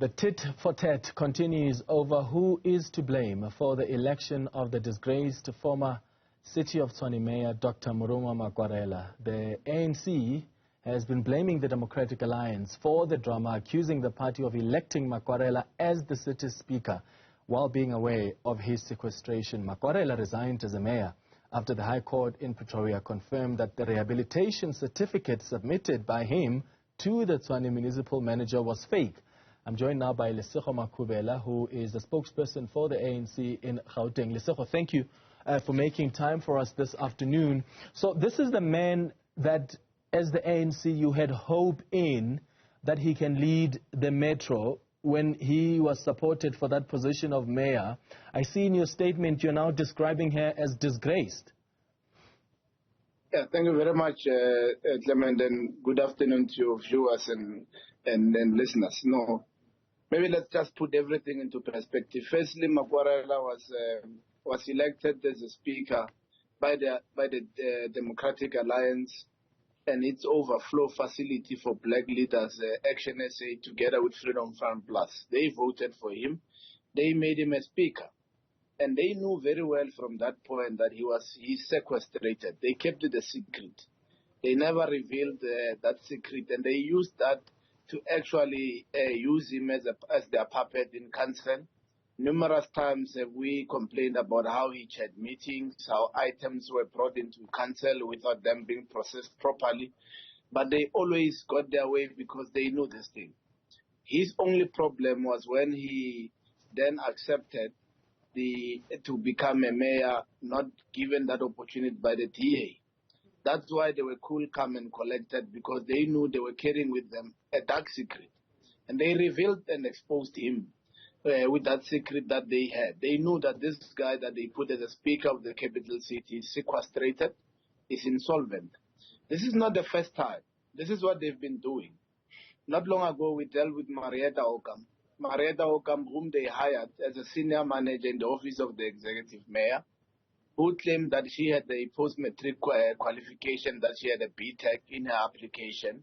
The tit-for-tat continues over who is to blame for the election of the disgraced former City of Tshwane Mayor, Dr. Makwarela. The ANC has been blaming the Democratic Alliance for the drama, accusing the party of electing Makwarela as the city's speaker while being aware of his sequestration. Makwarela resigned as a mayor after the High Court in Pretoria confirmed that the rehabilitation certificate submitted by him to the Tshwane municipal manager was fake. I'm joined now by Lesego Makhubela, who is the spokesperson for the ANC in Gauteng. Lesego, thank you for making time for us this afternoon. So this is the man that, as the ANC, you had hope in that he can lead the metro when he was supported for that position of mayor. I see in your statement you're now describing her as disgraced. Yeah, thank you very much, Clement, and good afternoon to your viewers and listeners. No, maybe let's just put everything into perspective. Firstly, Makwarela was elected as a speaker by the Democratic Alliance and its overflow facility for black leaders, Action SA, together with Freedom Front Plus. They voted for him. They made him a speaker. And they knew very well from that point that he's sequestrated. They kept it a secret. They never revealed that secret, and they used that to actually use him as their puppet in council. Numerous times we complained about how he chaired meetings, how items were brought into council without them being processed properly. But they always got their way because they knew this thing. His only problem was when he then accepted to become a mayor, not given that opportunity by the DA. That's why they were cool, calm, and collected, because they knew they were carrying with them a dark secret. And they revealed and exposed him with that secret that they had. They knew that this guy that they put as a speaker of the capital city is sequestrated, is insolvent. This is not the first time. This is what they've been doing. Not long ago, we dealt with Marietta Okam, whom they hired as a senior manager in the office of the executive mayor, who claimed that she had a post-matric qualification, that she had a BTEC in her application,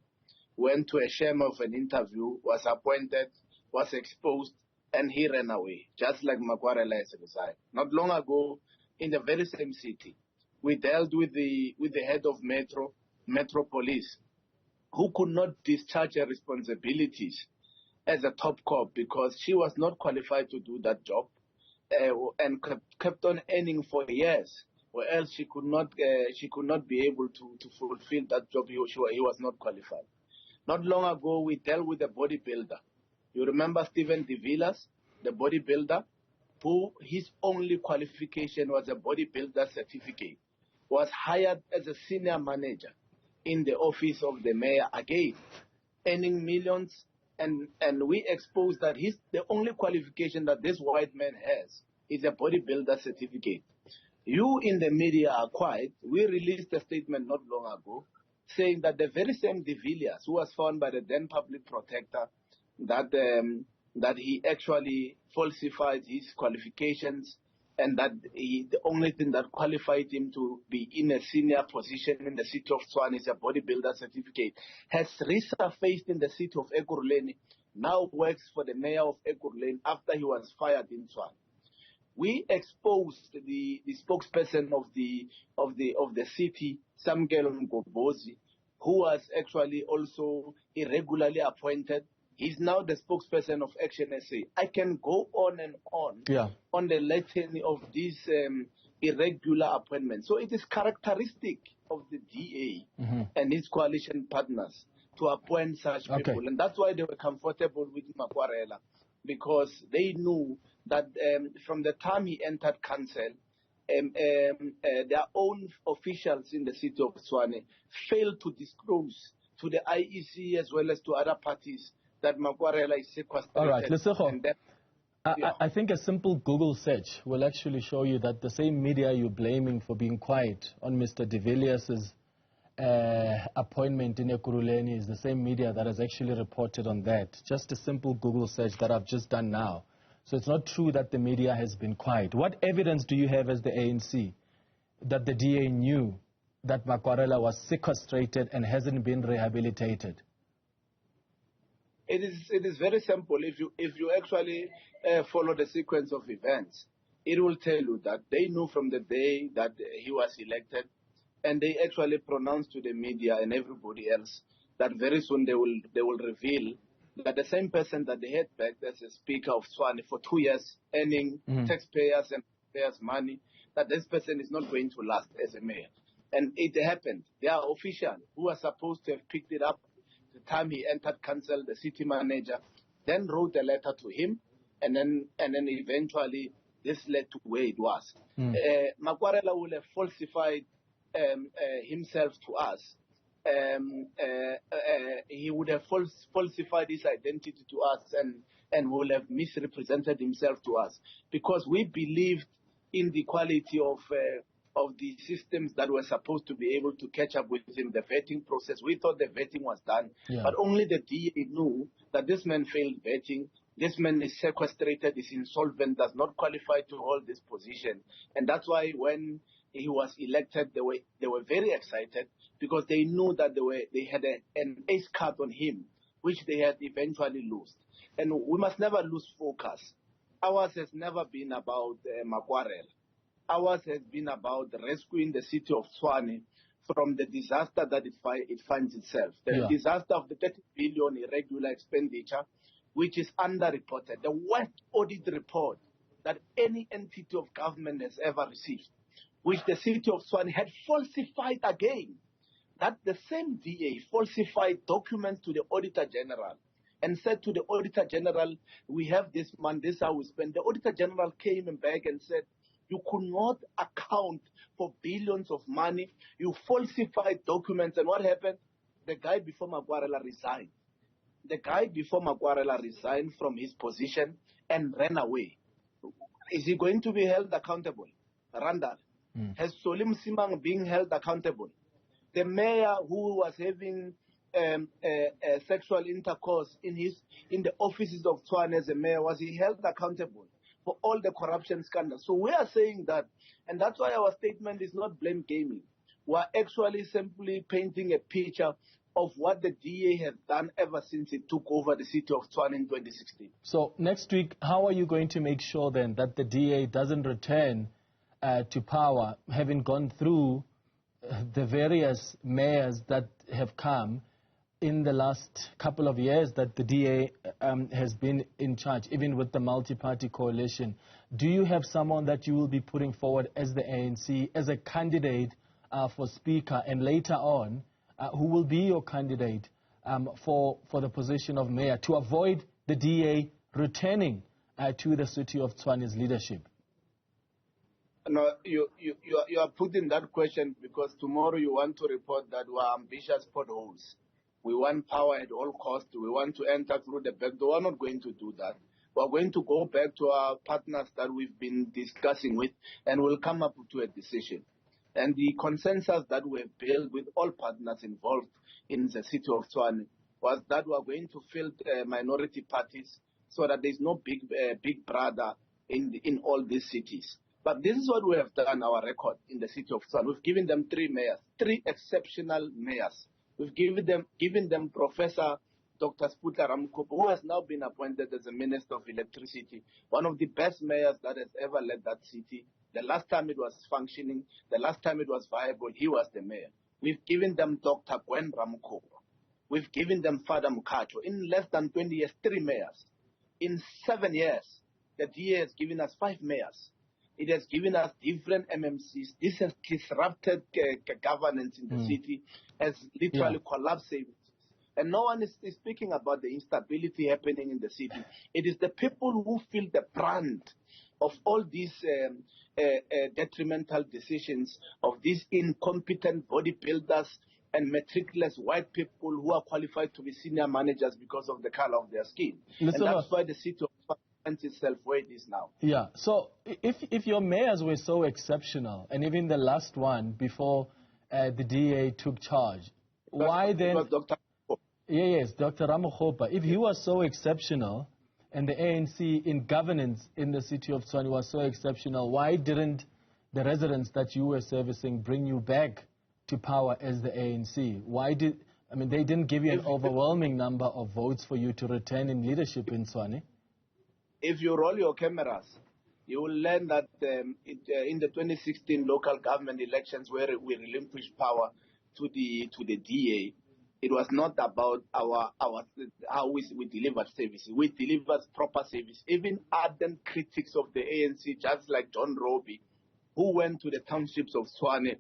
went to a sham of an interview, was appointed, was exposed, and he ran away, just like Makwarela has resigned. Not long ago, in the very same city, we dealt with the head of Metro Police, who could not discharge her responsibilities as a top cop because she was not qualified to do that job, and kept on earning for years, or else she could not be able to fulfill that job. He was not qualified. Not long ago, we dealt with a bodybuilder. You remember Stephen De Villas, the bodybuilder, who his only qualification was a bodybuilder certificate, was hired as a senior manager in the office of the mayor again, earning millions. And we exposed that the only qualification that this white man has is a bodybuilder certificate. You in the media are quiet. We released a statement not long ago saying that the very same De Villiers, who was found by the then public protector, that he actually falsified his qualifications, and that the only thing that qualified him to be in a senior position in the city of Tshwane is a bodybuilder certificate, has resurfaced in the city of Ekurhuleni, now works for the mayor of Ekurhuleni after he was fired in Tshwane. We exposed the spokesperson of the city, Samkelo Mgobozi, who was actually also irregularly appointed. He's now the spokesperson of Action SA. I can go on and on on the litany of these irregular appointments. So it is characteristic of the DA and his coalition partners to appoint such people. And that's why they were comfortable with Makwarela, because they knew that from the time he entered council, their own officials in the city of Tshwane failed to disclose to the IEC as well as to other parties that Makwarela is sequestrated. All right, Lesego, I think a simple Google search will actually show you that the same media you're blaming for being quiet on Mr. De Villiers' appointment in Ekurhuleni is the same media that has actually reported on that. Just a simple Google search that I've just done now. So it's not true that the media has been quiet. What evidence do you have as the ANC that the DA knew that Makwarela was sequestrated and hasn't been rehabilitated? It is very simple. If you actually follow the sequence of events, it will tell you that they knew from the day that he was elected, and they actually pronounced to the media and everybody else that very soon they will reveal that the same person that they had backed as a speaker of Tshwane for 2 years, earning taxpayers and taxpayers' money, that this person is not going to last as a mayor. And it happened. There are officials who were supposed to have picked it up the time he entered council, the city manager, then wrote a letter to him, and then eventually this led to where it was. Makwarela will have falsified himself to us. He would have falsified his identity to us and would have misrepresented himself to us, because we believed in the quality of the systems that were supposed to be able to catch up with him, the vetting process. We thought the vetting was done, but only the DA knew that this man failed vetting. This man is sequestrated, is insolvent, does not qualify to hold this position. And that's why when he was elected, they were very excited, because they knew that they had an ace card on him, which they had eventually lost. And we must never lose focus. Ours has never been about Makwarela. Ours has been about rescuing the city of Tshwane from the disaster that it finds itself. The disaster of the 30 billion irregular expenditure, which is underreported. The worst audit report that any entity of government has ever received, which the city of Tshwane had falsified again. That the same DA falsified documents to the Auditor General and said to the Auditor General, we have this money, this is how we spend. The Auditor General came back and said, you could not account for billions of money. You falsified documents. And what happened? The guy before Makwarela resigned. The guy before Makwarela resigned from his position and ran away. Is he going to be held accountable? Randall. Has Solim Simang been held accountable? The mayor who was having sexual intercourse in the offices of Tshwane as a mayor, was he held accountable for all the corruption scandals? So we are saying that, and that's why our statement is not blame gaming. We are actually simply painting a picture of what the DA has done ever since it took over the city of Tshwane in 2016. So next week, how are you going to make sure then that the DA doesn't return to power, having gone through the various mayors that have come in the last couple of years that the DA has been in charge, even with the multi-party coalition? Do you have someone that you will be putting forward as the ANC, as a candidate for Speaker, and later on, who will be your candidate for the position of mayor, to avoid the DA returning to the city of Tshwane's leadership? No, you are putting that question because tomorrow you want to report that we are ambitious potholes. We want power at all costs. We want to enter through the back door. We are not going to do that. We are going to go back to our partners that we've been discussing with, and we'll come up to a decision. And the consensus that we have built with all partners involved in the city of Tshwane was that we are going to field minority parties so that there's no big brother in all these cities. But this is what we have done, our record in the city of Tshwane. We've given them 3 mayors, 3 exceptional mayors. We've given them Professor Dr. Sputla Ramkopo, who has now been appointed as the Minister of Electricity, one of the best mayors that has ever led that city. The last time it was functioning, the last time it was viable, he was the mayor. We've given them Dr. Gwen Ramkopo. We've given them Father Mkhacho. In less than 20 years, 3 mayors. In 7 years, the DA has given us 5 mayors. It has given us different MMCs. This has disrupted governance in the city, has literally collapsed savings. And no one is speaking about the instability happening in the city. It is the people who feel the brunt of all these detrimental decisions of these incompetent bodybuilders and meticulous white people who are qualified to be senior managers because of the color of their skin. And that's why the city of itself where it is now. Yeah. So if your mayors were so exceptional, and even the last one before the DA took charge, why then? Dr. Yes, Dr. Ramokgopa. If he was so exceptional, and the ANC in governance in the city of Tshwane was so exceptional, why didn't the residents that you were servicing bring you back to power as the ANC? Why did I mean, they didn't give you an overwhelming number of votes for you to return in leadership in Tshwane. If you roll your cameras, you will learn that in the 2016 local government elections, where we relinquished power to the DA, it was not about how we delivered services. We delivered proper service. Even ardent critics of the ANC, just like John Roby, who went to the townships of Tshwane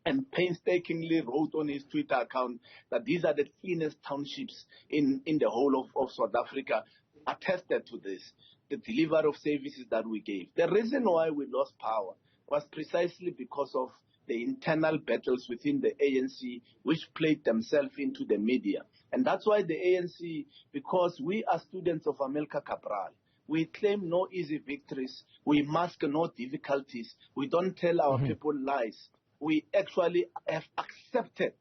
and painstakingly wrote on his Twitter account that these are the cleanest townships in the whole of South Africa, attested to this, the delivery of services that we gave. The reason why we lost power was precisely because of the internal battles within the ANC, which played themselves into the media. And that's why the ANC, because we are students of Amilcar Cabral, we claim no easy victories, we mask no difficulties, we don't tell our people lies. We actually have accepted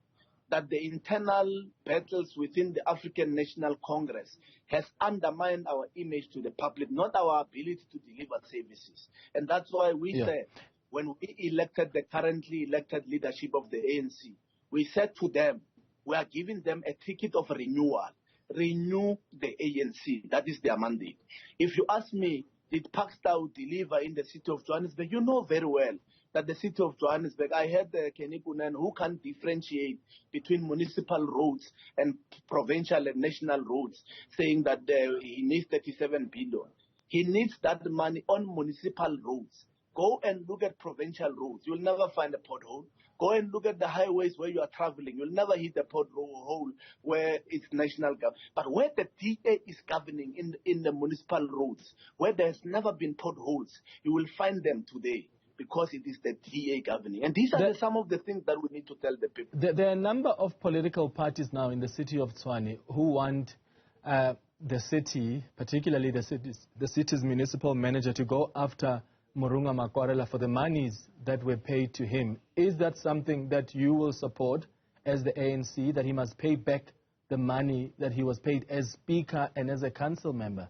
that the internal battles within the African National Congress has undermined our image to the public, not our ability to deliver services. And that's why we said, when we elected the currently elected leadership of the ANC, we said to them, we are giving them a ticket of renewal. Renew the ANC. That is their mandate. If you ask me, did Pakistan deliver in the city of Johannesburg? You know very well that the city of Johannesburg, I heard Kenny Kunen, who can differentiate between municipal roads and provincial and national roads, saying that he needs 37 billion. He needs that money on municipal roads. Go and look at provincial roads. You'll never find a pothole. Go and look at the highways where you are traveling. You'll never hit a pothole where it's national government. But where the DA is governing in the municipal roads, where there's never been potholes, you will find them today, because it is the DA governing. And these are some of the things that we need to tell the people. There are a number of political parties now in the city of Tshwane who want the city, particularly the city's municipal manager, to go after Murunga Makwarela for the monies that were paid to him. Is that something that you will support as the ANC, that he must pay back the money that he was paid as speaker and as a council member?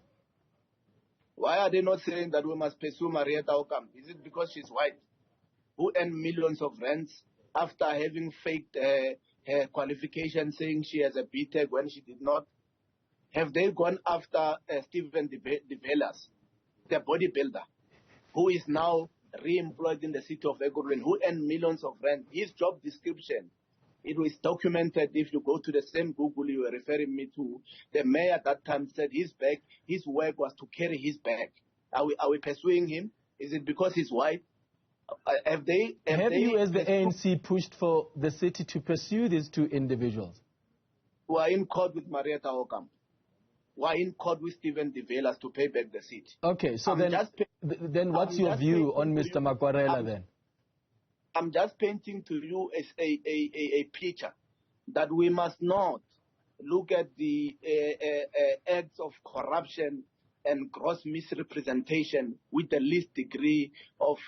Why are they not saying that we must pursue Marietta Okam? Is it because she's white, who earned millions of rands after having faked her qualification, saying she has a BTEC when she did not? Have they gone after Stephen De Villiers, the bodybuilder, who is now re-employed in the city of Ekurhuleni, who earned millions of rand? His job description, it was documented. If you go to the same Google you were referring me to, the mayor at that time said his work was to carry his bag. Are we pursuing him? Is it because he's white? Have you, as the ANC, pushed for the city to pursue these two individuals? We are in court with Marietta Okam. We are in court with Stephen De Villiers to pay back the city. Okay, so then what's your view on Mr. Makwarela then? I'm just painting to you as a picture that we must not look at the acts of corruption and gross misrepresentation with the least degree of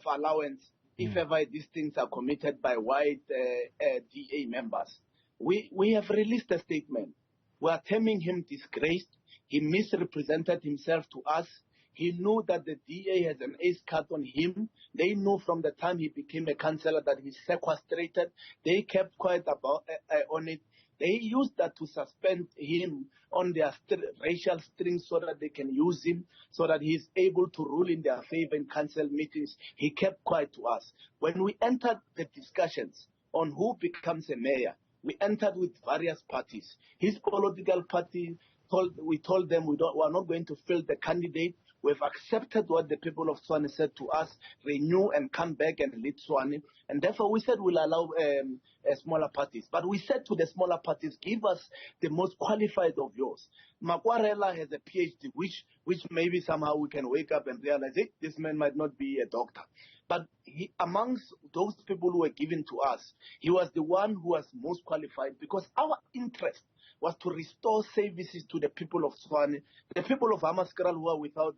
allowance if ever these things are committed by white DA members. We have released a statement. We are terming him disgraced. He misrepresented himself to us. He knew that the DA has an ace cut on him. They knew from the time he became a councillor that he's sequestrated. They kept quiet about on it. They used that to suspend him on their racial strings so that they can use him, so that he's able to rule in their favor in council meetings. He kept quiet to us. When we entered the discussions on who becomes a mayor, we entered with various parties. His political party we told them we are not going to fill the candidate. We've accepted what the people of Tshwane said to us, renew and come back and lead Tshwane. And therefore we said we'll allow smaller parties. But we said to the smaller parties, give us the most qualified of yours. Makwarela has a PhD, which maybe somehow we can wake up and realize, hey, this man might not be a doctor. But amongst those people who were given to us, he was the one who was most qualified, because our interest was to restore services to the people of Tshwane, the people of Hammanskraal who are without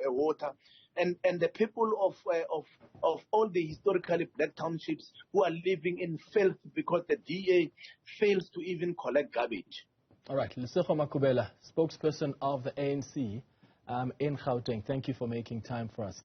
water, and the people of all the historically black townships who are living in filth because the DA fails to even collect garbage. All right, Lesego Makhubela, spokesperson of the ANC in Gauteng, thank you for making time for us.